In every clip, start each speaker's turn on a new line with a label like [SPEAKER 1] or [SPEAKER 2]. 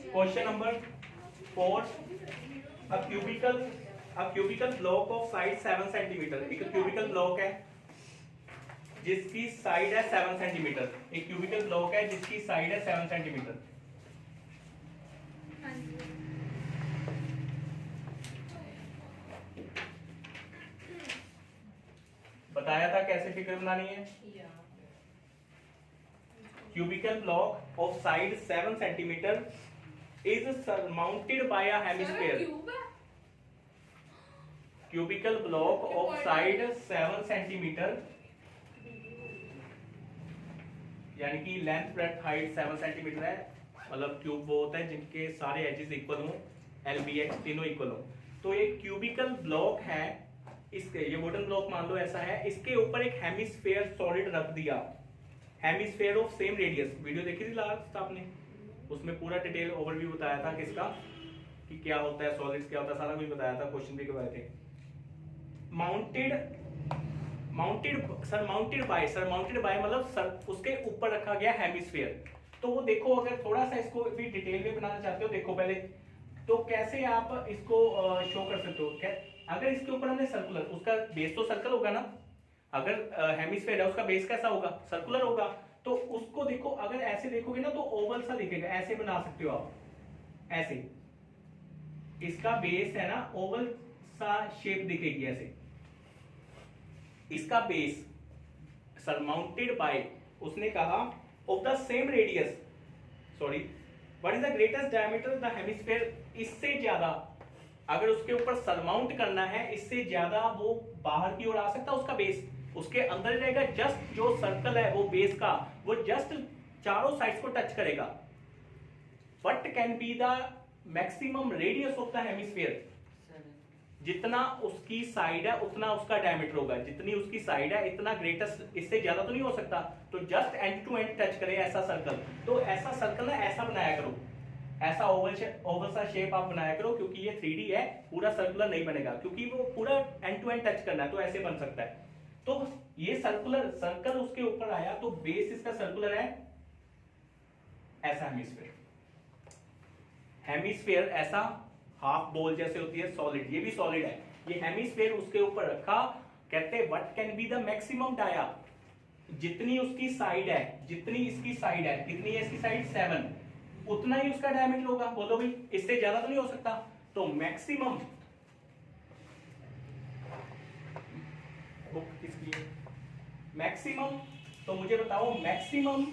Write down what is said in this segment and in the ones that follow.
[SPEAKER 1] Question number 4, a cubical block of size 7 centimetre. एक cubical block है जिसकी side है 7 सेंटीमीटर। एक क्यूबिकल ब्लॉक है जिसकी साइड है 7 सेंटीमीटर। बताया था कैसे फिगर बनानी है। Cubical block of side 7 centimetre is surmounted by a hemisphere। cubical block of side 7 centimetre यानी कि लेंथ ब्रेड्थ हाइट 7 सेंटीमीटर है। मतलब क्यूब वो होता है जिनके सारे एजेस इक्वल हो, LBX तीनों इक्वल हो। तो ये क्यूबिकल ब्लॉक है, इसके ये वुडन ब्लॉक मान लो ऐसा है, इसके ऊपर एक हेमिस्फेयर सॉलिड रख दिया, hemisphere of same radius. Video देखी थी लास्ट आपने, उसमें पूरा डिटेल ओवरव्यू बताया था किसका कि क्या होता है सॉलिड्स, क्या होता है, सारा कुछ बताया था, क्वेश्चन भी करवाए थे। सरमाउंटेड बाय मतलब उसके ऊपर रखा गया हेमिस्फेयर। तो वो देखो, अगर थोड़ा सा इसको भी डिटेल में बनाना चाहते हो, देखो पहले तो कैसे आप इसको शो कर सकते हो। अगर इसके ऊपर हमने सर्कुलर, उसका बेस तो सर्कल होगा ना, अगर हेमिस्फेयर है उसका बेस कैसा होगा, सर्कुलर होगा। तो उसको देखो, अगर ऐसे देखोगे ना तो ओवल सा दिखेगा, ऐसे बना सकते हो आप, ऐसे इसका बेस है ना ओवल सा शेप दिखेगी ऐसे। इसका बेस सरमाउंटेड बाय, उसने कहा of the same radius, sorry what is the greatest diameter the hemisphere. इससे ज्यादा अगर उसके ऊपर सरमाउंट करना है, इससे ज्यादा वो बाहर की ओर आ सकता है, उसका बेस उसके अंदर रहेगा। जस्ट जो सर्कल है वो बेस का, वो जस्ट चारों साइड्स को टच करेगा। What can be the maximum radius of the hemisphere. जितना उसकी साइड है उतना उसका डायमीटर होगा, जितनी उसकी साइड है इतना ग्रेटेस्ट, इससे ज्यादा तो नहीं हो सकता। तो just end to end touch करे ऐसा सर्कल। तो ऐसा सर्कल ना ऐसा बनाया करो, ऐसा ओवल सा शेप आप बनाया करो, क्योंकि ये 3D है, पूरा सर्कुलर नहीं बनेगा, क्योंकि वो पूरा एंड टू एंड टच करना है, तो ऐसे बन सकता है। तो ये सर्कुलर सर्कल उसके ऊपर आया, तो बेस इसका सर्कुलर है, ऐसा हेमिस्फीयर। हेमिस्फीयर ऐसा हाफ बॉल जैसे होती है सॉलिड, ये भी सॉलिड है। ये हेमिस्फीयर उसके ऊपर रखा, कहते हैं what can be the maximum dia. जितनी उसकी साइड है, जितनी इसकी साइड है, कितनी है इसकी साइड 7, उतना ही उसका डायमीटर होगा। बोलो भाई, इससे ज्यादा तो नहीं हो सकता। तो मैक्सिमम बुक किसकी है, मैक्सिमम, तो मुझे बताओ maximum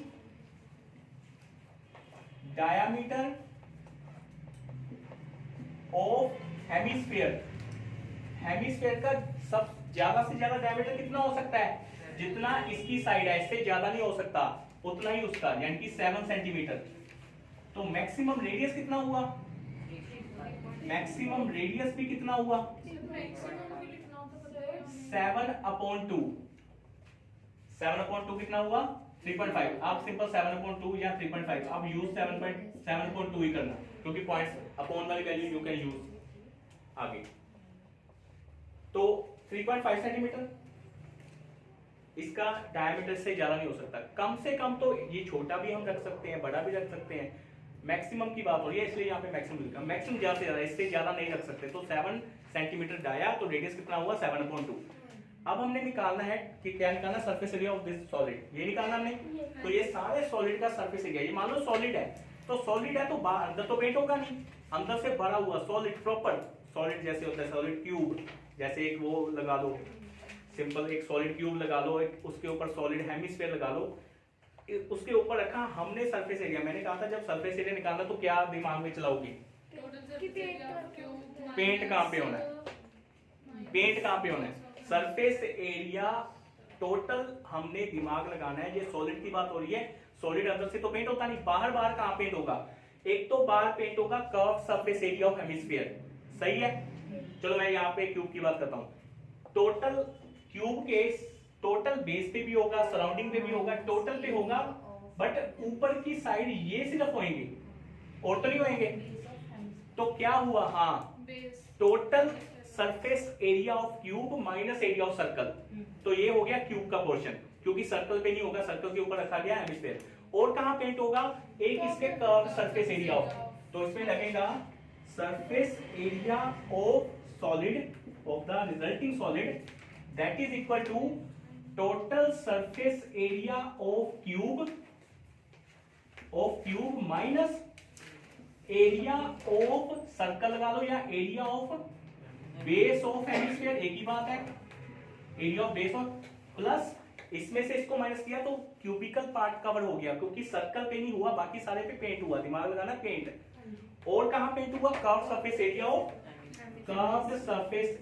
[SPEAKER 1] diameter of hemisphere. Hemisphere का सब ज्यादा से ज्यादा डायमीटर कितना हो सकता है, जितना इसकी साइड है, इससे ज्यादा नहीं हो सकता, उतना ही उसका, यानी कि 7 सेंटीमीटर। तो मैक्सिमम रेडियस कितना हुआ, मैक्सिमम रेडियस भी कितना हुआ, 7/2। 7/2 कितना हुआ, 3.5। आप सिंपल 7/2 या 3.5 आप यूज 7/2 ही करना, क्योंकि पॉइंट्स अपॉन वाली वैल्यू यू कैन यूज आगे। तो 3.5 सेंटीमीटर इसका डायमीटर से ज्यादा नहीं हो सकता। कम से कम तो ये छोटा भी हम रख सकते हैं, बड़ा भी रख सकते हैं। मैक्सिमम की बात हो रही है इसलिए यहाँ पे मैक्सिमम लिखा, मैक्सिमम ज्यादा से ज्यादा, इससे ज्यादा नहीं रख सकते। तो 7 सेंटीमीटर डाया, तो रेडियस कितना हुआ 7/2। अब हमने निकालना है कि क्या निकालना, surface area of this solid, ये निकालना हमने। तो ये सारे सॉलिड का सरफेस एरिया, ये मान लो सॉलिड है, तो सॉलिड है तो अंदर तो पेंट होगा नहीं, अंदर से भरा हुआ सॉलिड, प्रॉपर सॉलिड जैसे होता है, सॉलिड क्यूब जैसे एक वो लगा लो, सिंपल एक सॉलिड क्यूब लगा लो, एक उसके ऊपर सॉलिड हेमिस्फीयर लगा लो, उसके ऊपर रखा हमने सरफेस एरिया। मैंने कहा था जब सरफेस एरिया निकालना तो क्या दिमाग में चलाओगी, पेंट कहां पे होना है, पेंट कहां पे होना है, सरफेस एरिया टोटल हमने दिमाग लगाना है। ये सॉलिड की बात हो रही है, सॉलिड अंदर से तो पेंट होता नहीं, बाहर बाहर कहां पेंट होगा, एक तो बाहर पेंट होगा curved surface area of hemisphere, सही है। चलो मैं यहाँ पे क्यूब की बात करता हूं। टोटल क्यूब के टोटल बेस पे भी होगा, सराउंडिंग पे भी होगा, टोटल पे होगा, बट ऊपर की साइड ये सिर्फ होंगे और तो नहीं होंगे। तो क्या हुआ, हाँ, total surface area of cube minus area of circle, तो ये हो गया क्यूब का पोर्शन, क्योंकि सर्कल पे नहीं होगा, सर्कल के ऊपर रखा गया हेमिस्फीयर। और कहां पेंट होगा, एक इसके कर्व सरफेस एरिया ऑफ, तो इसमें लगेगा surface area of solid of the resulting solid that is equal to total surface area of cube minus area of circle लगा लो या area of base of hemisphere, एक ही बात है, area of base of plus इसमें से इसको माइनस किया तो क्यूबिकल पार्ट कवर हो गया, क्योंकि सर्कल पे नहीं हुआ, बाकी सारे पे पेंट हुआ, दिमाग लगाना पेंट। और कहां पेंट हुआ? Curve surface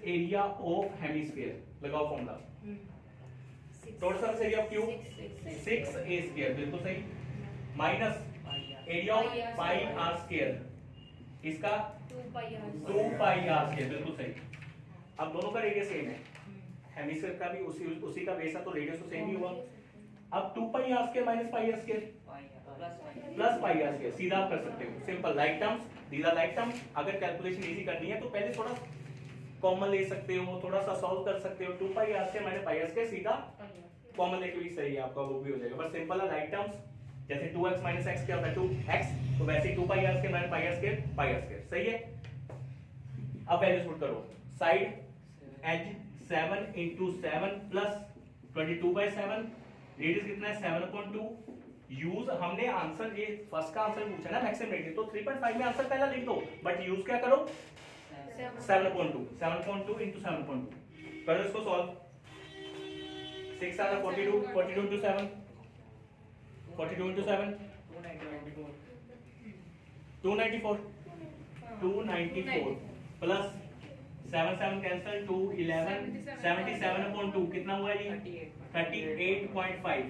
[SPEAKER 1] area of hemisphere. लगाओ formula, total surface area of cube 6a², बिल्कुल सही, minus area of pi r square, इसका 2πr², बिल्कुल सही। अब दोनों का रेडियस सेम है, हेमिस्फीयर का भी उसी का बेस है, तो रेडियस तो सेम ही हुआ। अब 2πr² minus πr² plus πr², सीधा आप कर सकते हो, simple, like terms, these are like terms. अगर कैलकुलेशन इजी करनी है तो पहले थोड़ा कॉमन ले सकते हो, थोड़ा सा सॉल्व कर सकते हो। 2πr² माइनस πr², सीधा कॉमन लेके भी सही है आपका, वो भी हो जाएगा, बस सिंपल है, लाइक टर्म्स। जैसे 2x माइनस x क्या होता है 2x, तो वैसे ही 2πr² माइनस πr², सही है। अब वैल्यूज पुट करो, साइड एज 7 × 7 प्लस 22/7, रेडियस कितना है 7/2। यूज हमने आंसर, ये फर्स्ट का आंसर पूछा ना मैक्सिमम रेडियस, तो 3.5 में आंसर पहला लिख दो, बट यूज क्या करो 7/2 × 7/2 करो इसको सॉल्व। 6 आ 42 × 7, 42 × 7 294 प्लस 7 7 कैंसिल, 2 11 77/2 कितना हुआ जी 38.5।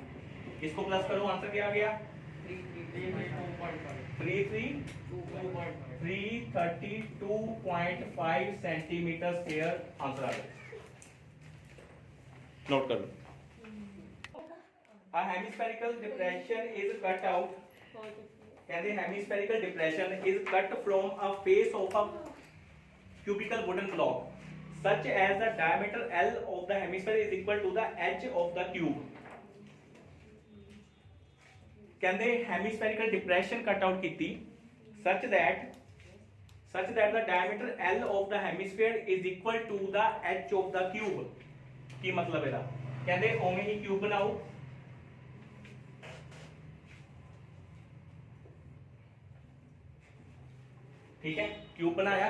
[SPEAKER 1] इसको प्लस करो, आंसर क्या आ गया 332.5 सेंटीमीटर स्क्वायर आंसर आ गया। नोट कर लो। A hemispherical depression is cut out. कहते hemispherical depression is cut from a face of a cubical wooden block, such as the diameter L of the hemisphere is equal to the edge of the cube. कहते hemispherical depression cut out की such that the diameter L of the hemisphere is equal to the edge of the cube। की मतलब है कहते ओमे ही cube बनाओ, ठीक है, क्यूब बनाया।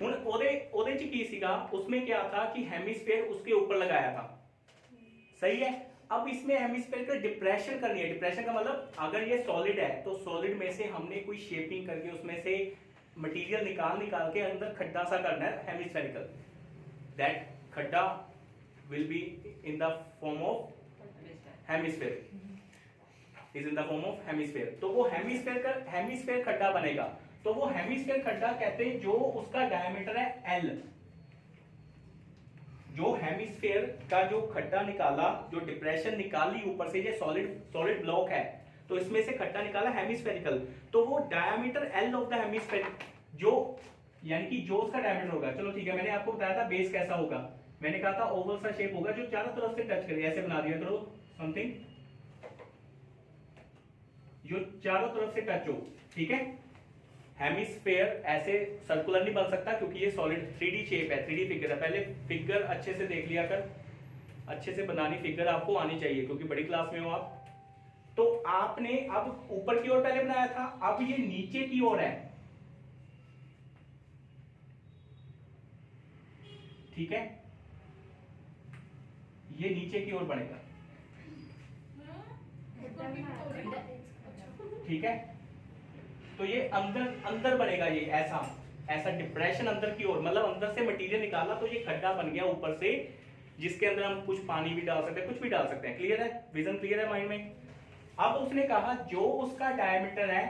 [SPEAKER 1] हुण ओदे च की सीगा, उसमें क्या था कि हेमिस्फीयर उसके ऊपर लगाया था, सही है। अब इसमें हेमिस्फीयर का डिप्रेशन करनी है। डिप्रेशन का मतलब अगर ये सॉलिड है तो सॉलिड में से हमने कोई शेपिंग करके उसमें से मटेरियल निकाल के अंदर खड्डा सा करना है हेमिस्फेरिकल। दैट खड्डा will be in the form of hemisphere, is in the form of hemisphere. तो वो हेमिस्फीयर खड्डा बनेगा। तो वो हेमिस्फीयर खड्डा कहते हैं जो उसका डायमीटर है L। जो हेमिस्फीयर का जो खड्डा निकाला, जो डिप्रेशन निकाली ऊपर से, ये सॉलिड ब्लॉक है, तो इसमें से खड्डा निकाला हेमिस्फेरिकल, तो वो diameter L of the hemisphere, जो यानी कि जो उसका डायमीटर होगा। चलो ठीक है, मैंने आपको बताया था बेस कैसा होगा, मैंने कहा था ओवल सा शेप होगा जो चारों तरफ से टच करे, ऐसे बना दिया करो समथिंग जो चारों तरफ से टच हो, ठीक है। हेमिस्फीयर ऐसे सर्कुलर नहीं बन सकता क्योंकि ये सॉलिड 3D शेप है, 3D फिगर है। पहले फिगर अच्छे से देख लिया कर, अच्छे से बनानी फिगर आपको आनी चाहिए क्योंकि बड़ी क्लास में हो आप। तो आपने अब ऊपर की ओर पहले बनाया था, अब ये नीचे की ओर है, ठीक है, ये नीचे की ओर बनेगा, ठीक है। तो ये अंदर बनेगा, ये ऐसा डिप्रेशन अंदर की ओर, मतलब अंदर से मटेरियल निकाला तो ये खड्डा बन गया ऊपर से, जिसके अंदर हम कुछ पानी भी डाल सकते हैं, कुछ भी डाल सकते हैं। क्लियर है, विजन क्लियर है माइंड में। अब उसने कहा जो उसका डायमीटर है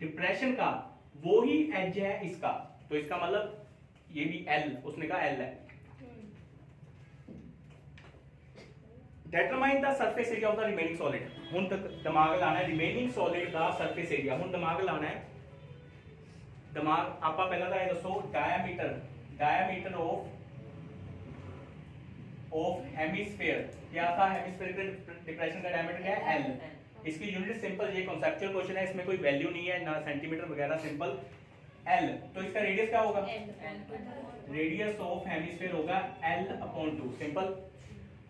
[SPEAKER 1] डिप्रेशन का वो ही एज है इसका, तो इसका मतलब ये भी L, उसने कहा L है। Determine the surface area of the remaining solid. हुन तक दिमाग लाना है रिमेनिंग सॉलिड का सरफेस एरिया, हुन दिमाग लाना है। दिमाग आपा पहला तो ये दसो डायमीटर ऑफ हेमिस्फीयर क्या था, हेमिस्फीयर के डिप्रेशन का डायमीटर क्या है L। इसकी यूनिट सिंपल, ये कॉन्सेप्चुअल क्वेश्चन है, इसमें कोई वैल्यू नहीं है ना सेंटीमीटर वगैरह, सिंपल L। तो इसका रेडियस क्या होगा? रेडियस ऑफ हेमिस्फीयर होगा L/2, सिंपल।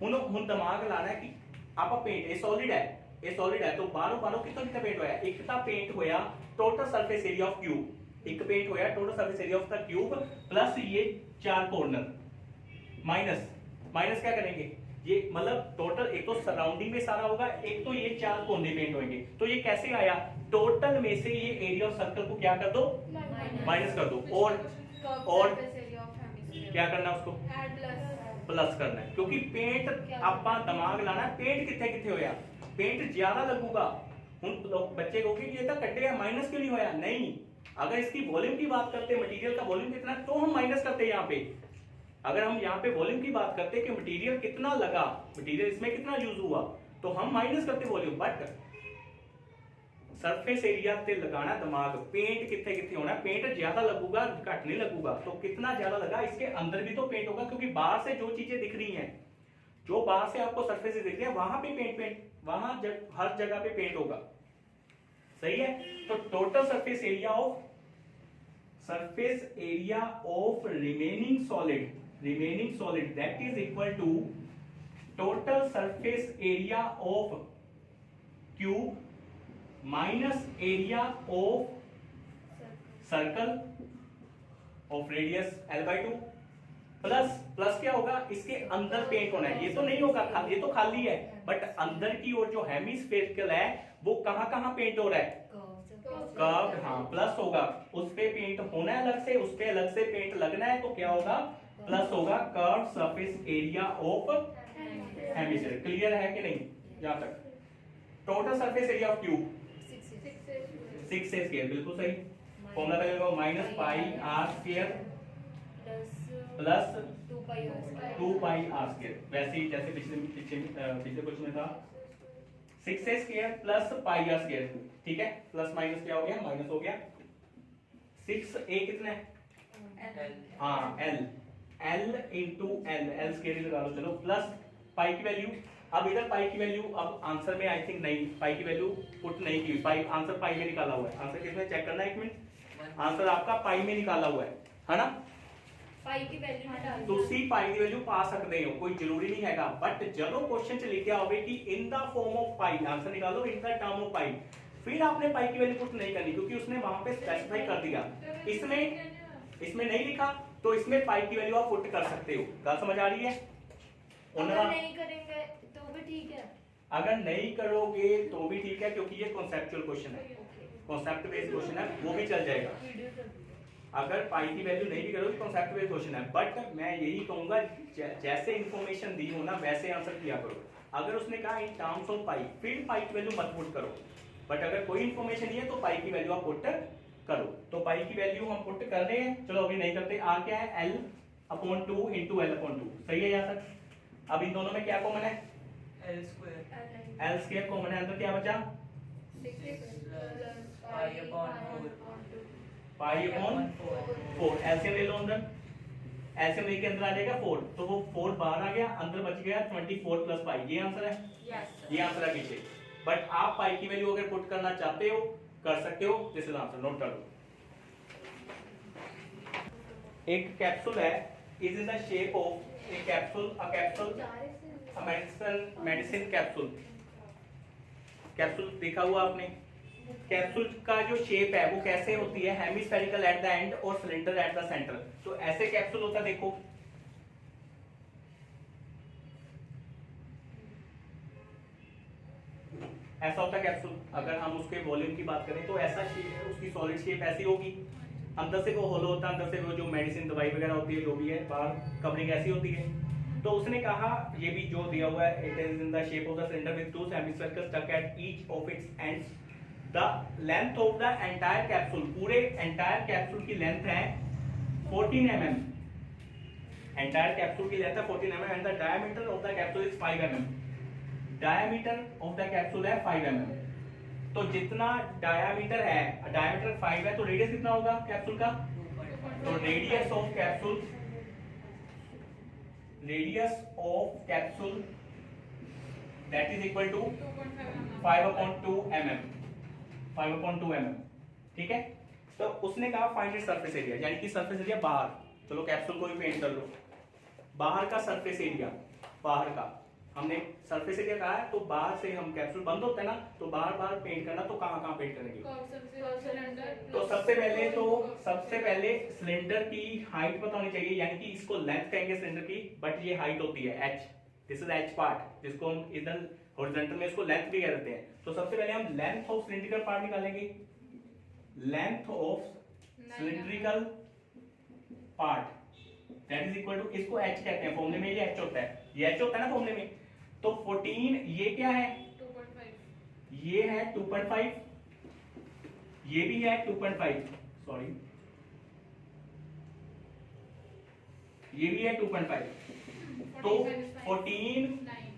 [SPEAKER 1] हुन दिमाग लाना है कि आपा पेंट ये सॉलिड है, ये सॉलिड है, तो बारो कितना पेंट होया? एक ता पेंट होया total surface area of cube, एक पेंट होया total surface area of the cube plus ये 4 कॉर्नर माइनस क्या करेंगे? ये मतलब टोटल, एक तो सराउंडिंग में सारा होगा, एक तो ये 4 कोने पेंट होंगे। तो ये कैसे आया? टोटल में से ये एरिया ऑफ सर्कल को क्या कर दो? माइनस कर दो, और क्या करना है उसको? प्लस करना है, क्योंकि पेंट आपा दिमाग लाना, पेंट कितने कितने होया? पेंट ज्यादा लगूगा। हुन बच्चे को कि ये तो कटे है, माइनस क्यों नहीं होया? नहीं, अगर इसकी वॉल्यूम की बात करते, मटेरियल का वॉल्यूम कितना, तो हम माइनस करते यहाँ पे। अगर हम यहाँ पे वॉल्यूम की बात करते कि मटेरियल कितना लगा, मटेरियल इसमें कितना यूज हुआ, तो हम माइनस करते वॉल्यूम। बट सरफेस एरिया ते लगाना दिमाग, पेंट कितने कितने होना, पेंट ज्यादा लगूगा घट नहीं लगूगा। तो कितना ज्यादा लगा, इसके अंदर भी तो पेंट होगा, क्योंकि बाहर से जो चीजें दिख रही हैं, जो बाहर से आपको सरफेस दिख रही है, वहां पे पेंट वहां हर जगह पे पेंट होगा, सही है। तो total surface area of remaining solid that is equal to total surface area of cube minus area of circle of radius L/2 plus क्या होगा? इसके अंदर पेंट होना है, ये तो नहीं होगा, ये तो खाली है, बट अंदर की ओर जो हेमिस्फेरिकल है वो कहां पेंट हो रहा है? कर्व, हाँ, प्लस होगा, उस पे पेंट होना है अलग से, उस पे अलग से पेंट लगना है, तो क्या होगा? प्लस होगा curved surface area of hemisphere. Clear है कि नहीं यहां तक? Total surface area of cube 6a², बिल्कुल सही। फॉर्मूला का होगा minus pi r square plus 2πr²। वैसे ही जैसे पिछले क्वेश्चन में था 6a² प्लस πr², ठीक है। प्लस माइनस क्या हो गया? माइनस हो गया। 6a कितना है? हाँ, L इंटू L स्क्वायर लगा लो, चलो, प्लस पाई की वैल्यू। अब इधर पाई की वैल्यू, अब आंसर में आई थिंक नहीं, पाई की वैल्यू पुट नहीं की, आंसर पाई में निकाला हुआ है। आंसर किसमें चेक करना है? 1 मिनट। आंसर आपका पाई में निकाला हुआ है ना?
[SPEAKER 2] पाई की वैल्यू में डाल
[SPEAKER 1] तुसी पाई की वैल्यू पा सकते हो, कोई जरूरी नहीं हैगा, बट जदों क्वेश्चन च लिखा होवे कि in the form of pi, answer निकालो इन द टर्म ऑफ पाई, फिर आपने पाई की वैल्यू पुट नहीं करनी, क्योंकि उसने वहां पे स्पेसिफाई कर दिया। इसमें नहीं लिखा, तो इसमें पाई की वैल्यू आप पुट कर सकते हो। बात समझ आ रही है?
[SPEAKER 2] अगर नहीं करेंगे तो भी ठीक है,
[SPEAKER 1] अगर नहीं करोगे तो भी ठीक है, क्योंकि ये कॉन्सेप्चुअल क्वेश्चन है, कॉन्सेप्ट बेस्ड क्वेश्चन है, वो भी चल जाएगा। अगर पाई की वैल्यू नहीं भी करोगे, कॉन्सेप्ट बेस्ड क्वेश्चन है, बट मैं यही कहूंगा जैसे इन्फॉर्मेशन दी हो ना वैसे आंसर किया करो। अगर उसने कहा इन टर्म्स ऑफ पाई, फिर पाई की वैल्यू मत पुट करो, बट अगर कोई इन्फॉर्मेशन नहीं है तो पाई की वैल्यू आप पुट करो। तो पाई की वैल्यू हम पुट कर रहे हैं, चलो अभी नहीं करते। आर क्या है? L/2 इंटू L/2, सही है यहाँ तक? अब इन दोनों में क्या कॉमन है? L स्क्वायर कॉमन है, अंदर क्या बचा? पाई/4। एलसीएम ले लो, अंदर एलसीएम लेके अंदर आ जाएगा 4, तो वो 4 बाहर आ गया, अंदर बच गया 24 प्लस पाई। ये आंसर है, ये आंसर है पीछे। बट आप पाई की वैल्यू अगर पुट करना चाहते हो कर सकते हो, दिस इज आंसर, नोट कर लो। एक कैप्सूल है, is in the shape of A capsule, medicine capsule. Capsule देखा हुआ आपने? कैप्सूल का जो शेप है वो कैसे होती है? हेमिस्फेरिकल एट द एंड और सिलेंडर एट द सेंटर। तो ऐसे कैप्सूल होता है, देखो ऐसा होता है कैप्सूल। अगर हम उसके वॉल्यूम की बात करें तो ऐसा शेप, उसकी सॉलिड शेप ऐसी होगी, अंदर से वो होलो होता है, अंदर से वो जो मेडिसिन दवाई वगैरह होती है, जो भी है, बाहर कवरिंग ऐसी होती है। तो उसने कहा ये भी जो दिया हुआ है, it is in the shape of the cylinder with two hemispherical stuck at each of its ends. The length of the entire capsule, पूरे एंटायर कैप्सूल की लेंथ है 14 mm। एंटायर कैप्सूल की लेंथ है 14 mm and the diameter of the capsule is 5 mm। Diameter of the capsule है 5 mm। तो जितना diameter है, diameter 5 है, तो रेडियस कितना होगा कैप्सूल का? तो radius of capsule that is equal to 5/2 mm, 5/2 mm, ठीक है। तो उसने कहा फाइंड इट सरफेस एरिया, यानी कि सरफेस एरिया बाहर, चलो कैप्सूल को भी पेंट कर लो, बाहर का सरफेस एरिया, बाहर का हमने सरफेस एरिया कहा है, तो बाहर से हम कैप्सूल बंद होता है ना, तो बाहर पेंट करना, तो कहाँ पेंट करेंगे? तो सबसे पहले सिलेंडर की हाइट पता होनी चाहिए, यानी कि इसको लेंथ कहेंगे सिलेंडर की, बट ये हाइट होती है h, this is h part, जिसको हम इधर हॉरिजॉन्टल में इसको लेंथ भी कहते हैं। तो सबसे पहले हम लेंथ ऑफ सिलेंड्रिकल पार्ट निकालेंगे, length of cylindrical part that is equal to, इसको h कहते हैं, फॉर्मूले में ये h होता है, ये h होता है ना फॉर्मूले में। तो 14, ये क्या है? 2.5, ये है 2.5, ये भी है 2.5, सॉरी ये भी है 2.5, तो 14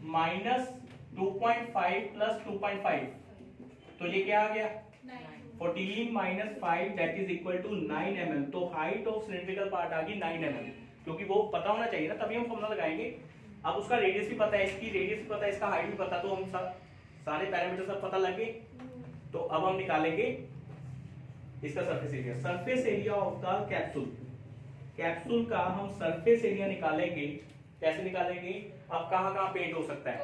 [SPEAKER 1] माइनस 2.5 प्लस 2.5, तो ये क्या आ गया? 14 minus 5 that is equal to 9 mm। तो हाइट ऑफ सिलेंड्रिकल पार्ट आ गई 9 mm, क्योंकि वो पता होना चाहिए ना, तभी हम फॉर्मूला लगाएंगे। अब उसका रेडियस भी पता है, इसकी रेडियस भी पता है, इसका हाइट भी पता, तो हम सारे पैरामीटर सब पता लग गए। तो अब हम निकालेंगे इसका surface area, surface area of the capsule, capsule का हम सरफेस एरिया निकालेंगे। कैसे निकालेंगे? अब कहाँ पेंट हो सकता है?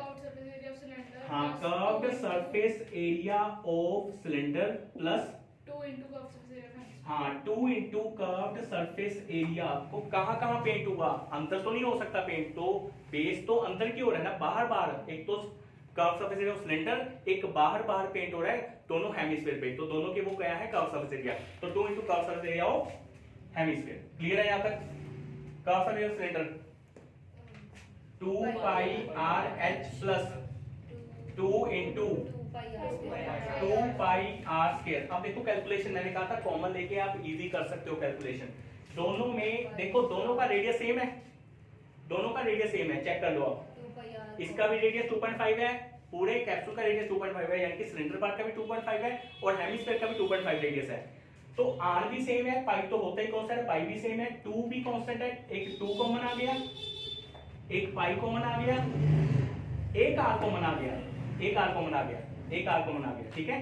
[SPEAKER 1] हाँ, curved surface area of cylinder plus 2 into curved surface area, को कहाँ पेंट होगा? अंदर तो नहीं हो सकता पेंट, तो बेस तो अंदर की ओर है ना, बाहर, एक तो curve surface area of cylinder, एक बाहर पेंट हो रहा है दोनों हेमिस्फीयर पे, तो दोनों के वो क्या है? कर्व सरफेस एरिया, तो 2 into curve surface area of hemisphere. Clear है यहाँ तक? Curve surface of cylinder 2 pi r h plus 2 into 2 pi r square. अब देखो कैलकुलेशन, मैंने कहा था कॉमन लेके आप इजी कर सकते हो कैलकुलेशन। दोनों में देखो, दोनों का रेडियस सेम है, दोनों का रेडियस सेम है, चेक कर लो आप। इसका भी रेडियस 2.5 है, पूरे कैप्सूल का रेडियस 2.5 है, यानी कि सिलेंडर पार्ट का भी 2.5 है और हेमिस्फीयर का भी 2.5 रेडियस है। तो r भी सेम है, पाई तो होता ही कांस्टेंट है, पाई भी सेम है, 2 भी कांस्टेंट है, एक 2 कॉमन आ गया, एक पाई कॉमन आ गया, एक r कॉमन आ गया, एक r कॉमन आ गया, एक r कॉमन आ गया, ठीक है।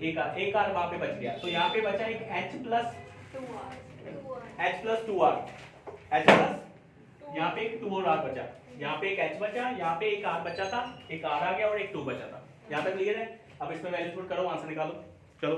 [SPEAKER 1] एक r वहां पे बच गया, तो यहाँ पे बचा एक h plus 2r, h plus यहाँ पे एक 2 और r बचा, यहाँ पे एक h बचा, यहाँ पे एक r बचा था, एक r आ गया और एक 2 बचा था। यहाँ तक क्लियर है? अब इसमें वैल्यूज पुट करो, आंसर निकालो, चलो।